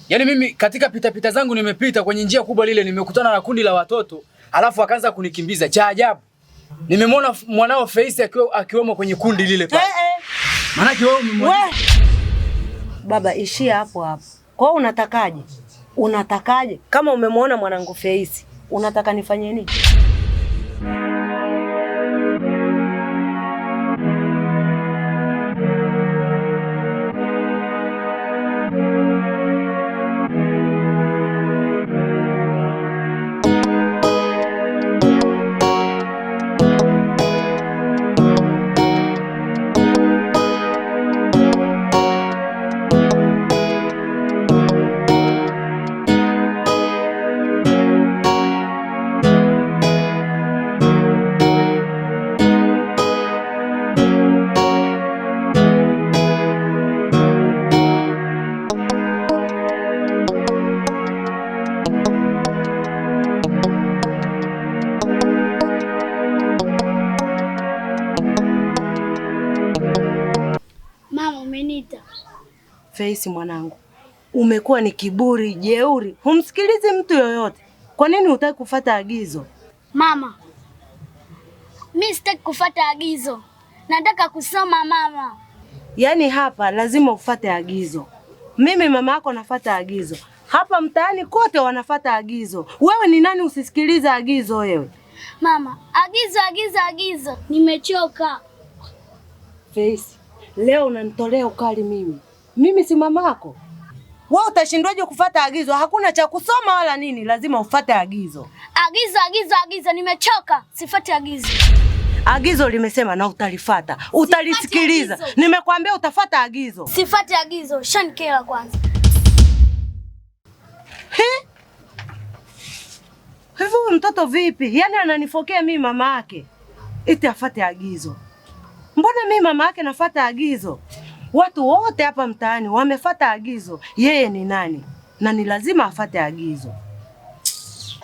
Yaani mimi katika pita zangu nimepita kwenye njia kubwa lile nimekutana na kundi la watoto, alafu akaanza kunikimbiza. Cha ajabu. Nimemwona mwanao Faisi akiwemo kwenye kundi lile pale. Maana wewe umemwona. Baba, ishia hapo hapo. Kwa hiyo unatakaje? Unatakaje? Kama umemwona mwanangu Faisi, unataka nifanye nini? Faisi mwanangu, umekuwa ni kiburi, jeuri, humsikilizi mtu yoyote. Kwa nini hutaki kufuata agizo? Mama, mimi sitaki kufuata agizo. Nataka kusoma mama. Yaani hapa lazima ufuate agizo. Mimi mama yako nafuata agizo. Hapa mtaani kote wanafuata agizo. Wewe ni nani usisikilize agizo wewe? Mama, agizo. Nimechoka. Faisi, leo unanitolea ukali mimi. Mimi si mamako. Wewe utashindwaje kufuata agizo? Hakuna cha kusoma wala nini, lazima ufuate agizo. Agizo, nimechoka. Sifuate agizo. Agizo limesema na utalifuata. Utalisikiliza. Nimekwambia utafuata agizo. Sifuate agizo. Shanikela kwanza. Hivi mtoto vipi? Yaani ananifokea mimi mama yake. Eti afuate agizo. Mbona mimi mama yake nafuata agizo? Watu wote hapa mtaani wamefuata agizo. Yeye ni nani? Na ni lazima afuate agizo.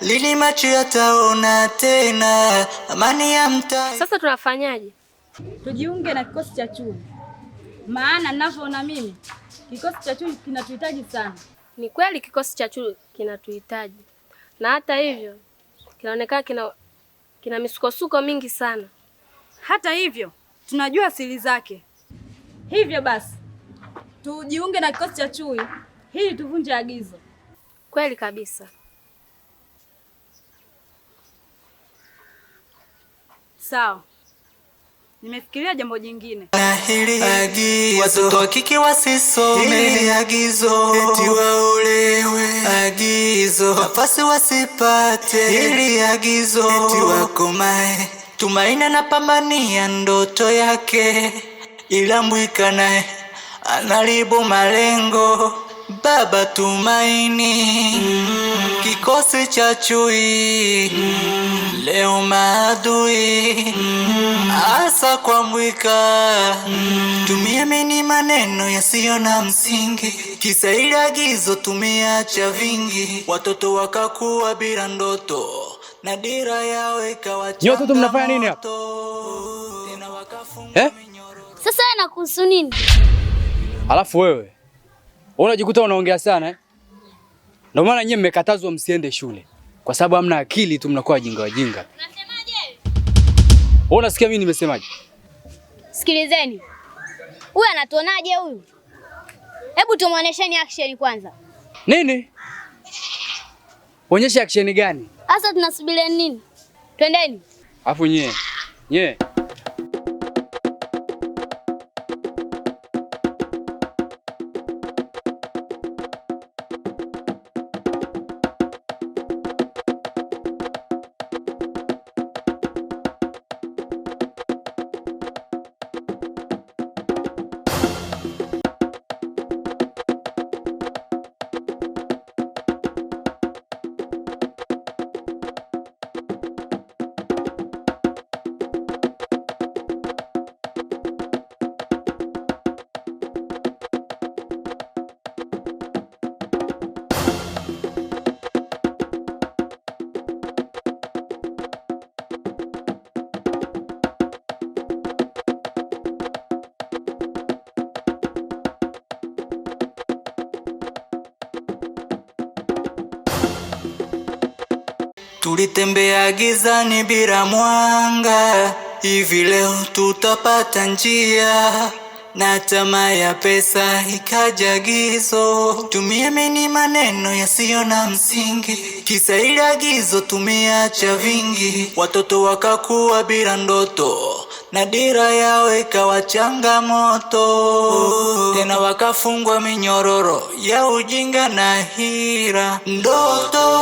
Lini macho yataona tena amani ya mtaa? Sasa tunafanyaje? Tujiunge na kikosi cha chui. Maana ninavyoona mimi, kikosi cha chui kinatuhitaji sana. Ni kweli kikosi cha chui kinatuhitaji. Na hata hivyo, kinaonekana kina misukosuko mingi sana. Hata hivyo, tunajua siri zake. Hivyo basi, tujiunge na kikosi cha chui ili tuvunje agizo. Kweli kabisa. Sawa. Nimefikiria jambo jingine. Na hili agizo, watoto wa kike wasisome. Hili agizo, eti waolewe. Agizo, nafasi wasipate. Hili agizo, eti wakomae. Tumaini anapambania ndoto yake, ila Mbwika naye anaribu malengo. Baba Tumaini, kikosi cha chui, leo maadui, asa kwa Mbwika. Tumiamini maneno yasiyo na msingi, kisa ile agizo tumeacha vingi. Watoto wakakuwa bila ndoto, na dira yao ikawa changamoto. Nyote mnafanya nini hapa? Sasa inakuhusu nini? Alafu wewe unajikuta unaongea sana eh? Ndio maana nyinyi mmekatazwa msiende shule. Kwa sababu hamna akili tu, mnakuwa wajinga. Unasemaje? Wewe unasikia mimi nimesemaje? Sikilizeni. Huyu anatuonaje huyu? Hebu tumuonesheni action kwanza. Nini? Onyesha action gani? Sasa tunasubiria nini? Twendeni. Alafu nyie. tulitembea gizani bila mwanga, hivi leo tutapata njia. Na tamaa ya pesa ikaja gizo, tumiamini maneno yasiyo na msingi, kisa ile agizo tumeacha vingi. Watoto wakakuwa bila ndoto, na dira yao ikawa changamoto. Tena wakafungwa minyororo ya ujinga na hila. Ndoto,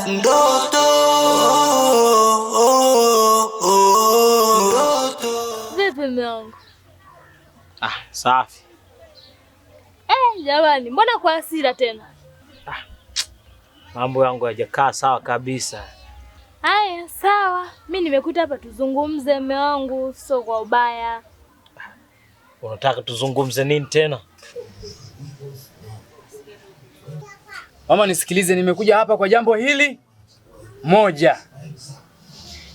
ndoto, ndoto. Vipi mume wangu? Safi. Jamani, mbona kwa hasira tena? Mambo yangu hayajakaa sawa kabisa. Haya, sawa. Mimi nimekuita hapa tuzungumze mume wangu, sio kwa ubaya. Unataka tuzungumze nini tena? Mama nisikilize, nimekuja hapa kwa jambo hili moja.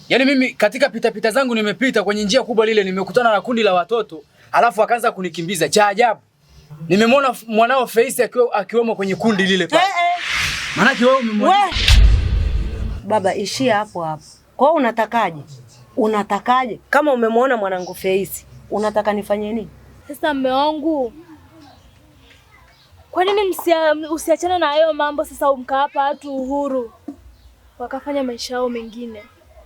Yaani mimi katika pita zangu nimepita kwenye njia kubwa lile, nimekutana na kundi la watoto, alafu akaanza kunikimbiza. Cha ajabu, nimemwona mwanao Face akiwemo kwenye kundi lile pale. Maana wewe umemwona. Baba, ishia hapo hapo. Kwa hiyo unatakaje? Unatakaje? Kama umemwona mwanangu Face, unataka nifanye nini? Sasa mume wangu, kwa nini usiachana na hayo mambo sasa, umkawapa watu uhuru wakafanya maisha yao mengine?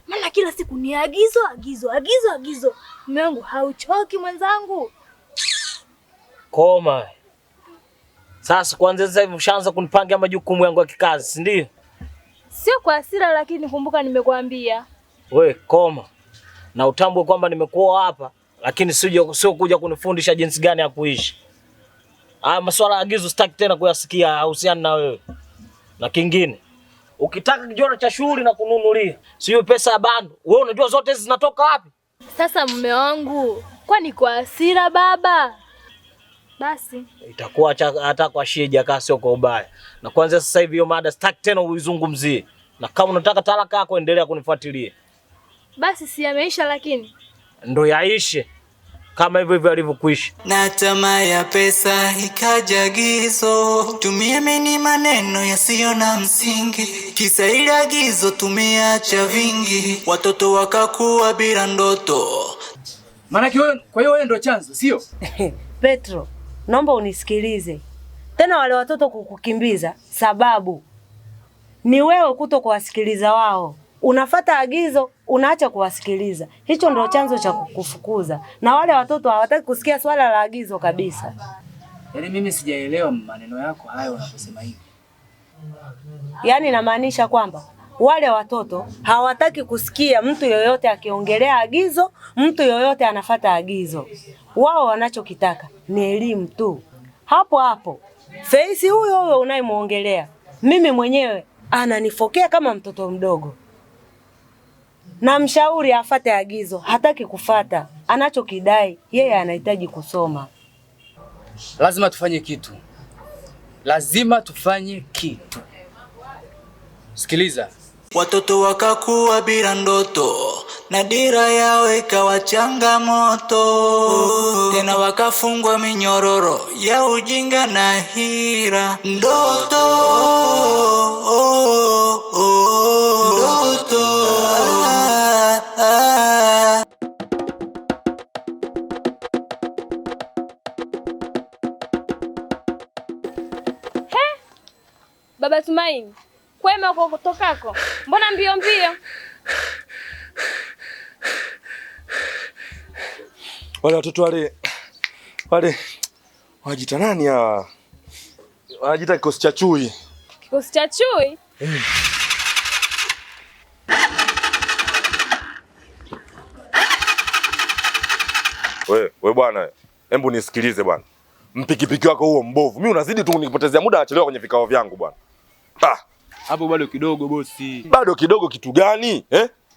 Maana kila siku ni agizo agizo agizo agizo. Mume wangu, hauchoki mwenzangu? Koma. Sasa kwanza sasa hivi ushaanza kunipangia majukumu yangu ya kikazi, si ndio? Sio kwa hasira, lakini kumbuka nimekuambia. We koma. Na utambue kwamba nimekuoa hapa, lakini sio kuja kunifundisha jinsi gani ya kuishi. Masuala ya agizo sitaki tena kuyasikia, husiana na wewe. Na kingine, ukitaka kijora cha shughuli na kununulia, sio pesa ya bando. Wewe unajua zote hizi zinatoka wapi? Sasa mume wangu, kwani kwa hasira baba? Basi itakuwa hata kwa shija kasi sio kwa ubaya. Na kwanza sasa hivi hiyo mada sitaki tena uizungumzie. Na kama unataka talaka yako endelea kunifuatilia. Basi si yameisha, lakini ndo yaishe kama hivyo alivyokuisha. Na tamaa ya pesa ikaja gizo, tumiamini maneno yasiyo na msingi, kisa ile agizo tumeacha vingi. Watoto wakakuwa bila ndoto. Maana kwa hiyo wewe ndo chanzo, sio? Petro, naomba unisikilize. Tena wale watoto kukukimbiza, sababu ni wewe kuto kuwasikiliza wao. Unafuata agizo, unaacha kuwasikiliza. Hicho ndio chanzo cha kukufukuza. Na wale watoto hawataki kusikia swala la agizo kabisa. Yaani mimi sijaelewa maneno yako hayo unaposema hivi. Yaani inamaanisha kwamba wale watoto hawataki kusikia mtu yoyote akiongelea agizo, mtu yoyote anafuata agizo. Wao wanachokitaka ni elimu tu. Hapo hapo Face huyo unayemuongelea, mimi mwenyewe ananifokea kama mtoto mdogo. Na mshauri afate agizo, hataki kufata. Anachokidai yeye anahitaji kusoma. Lazima tufanye kitu. Lazima tufanye kitu. Sikiliza. Watoto wakakuwa bila ndoto, na dira yao ikawa changamoto. Tena wakafungwa minyororo ya ujinga na hila. Ndoto, ndoto. Baba Tumaini, kwema uko kutokako? Mbona mbio mbio? Wale watoto wale wajita nani hawa? Wajita kikosi cha chui. Kikosi cha chui? We bwana, hebu nisikilize bwana. Mpikipiki wako huo mbovu. Mimi unazidi tu kunipotezea muda, achelewa kwenye vikao vyangu bwana. Hapo bado kidogo bosi. Bado kidogo kitu gani?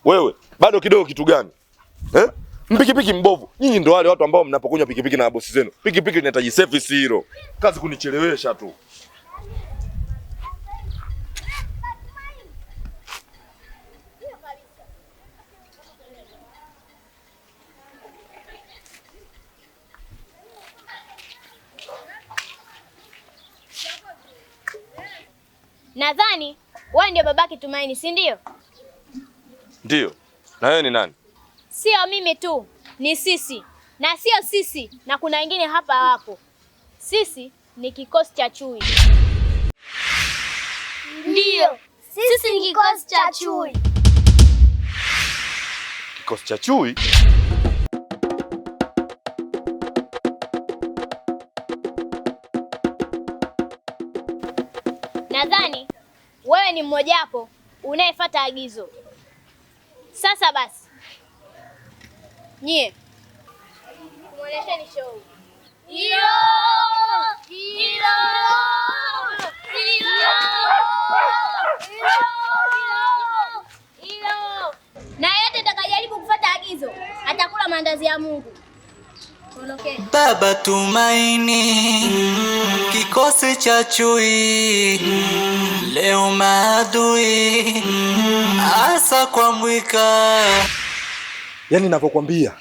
Wewe, bado kidogo kitu gani? Mpikipiki mbovu. Nyinyi ndo wale watu ambao mnapokunywa pikipiki na bosi zenu. Pikipiki inahitaji service hilo. Kazi kunichelewesha tu. Nadhani wewe ndio babake Tumaini, si ndio? Ndio. Na wewe ni nani? Sio mimi tu, ni sisi. Na sio sisi, na kuna wengine hapa hapo. Sisi ni kikosi cha chui. Ndio. Sisi ni kikosi cha chui. Kikosi cha chui? Nadhani wewe ni mmojawapo unayefuata agizo. Sasa basi, nyie muonesheni show. Hilo! Hilo! Hilo! Hilo! Na yote atakayejaribu kufuata agizo atakula maandazi ya Mungu. Ondokeni. Baba Tumaini, kikosi cha chui, leo maadui asa kwa mwika. Yaani ninavyokuambia,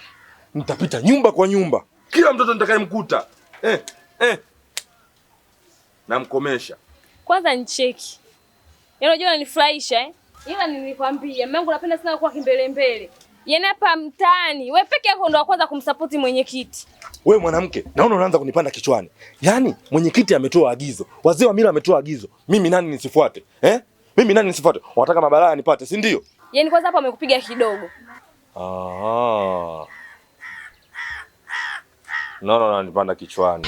nitapita nyumba kwa nyumba, kila mtoto nitakayemkuta namkomesha. Kwanza nicheki. Yaani unajua unanifurahisha Ila nilikwambia mume wangu anapenda sana kuwa kimbele mbele. Yaani hapa mtaani, wewe peke yako ndo wa kwanza kumsupport mwenyekiti. Wewe mwanamke, naona unaanza kunipanda kichwani. Yaani mwenyekiti ametoa agizo, wazee wa mila ametoa agizo. Mimi nani nisifuate? Mimi nani nisifuate? Wanataka mabalaa nipate, si ndio? Yaani kwanza hapa amekupiga kidogo. Naona unanipanda kichwani.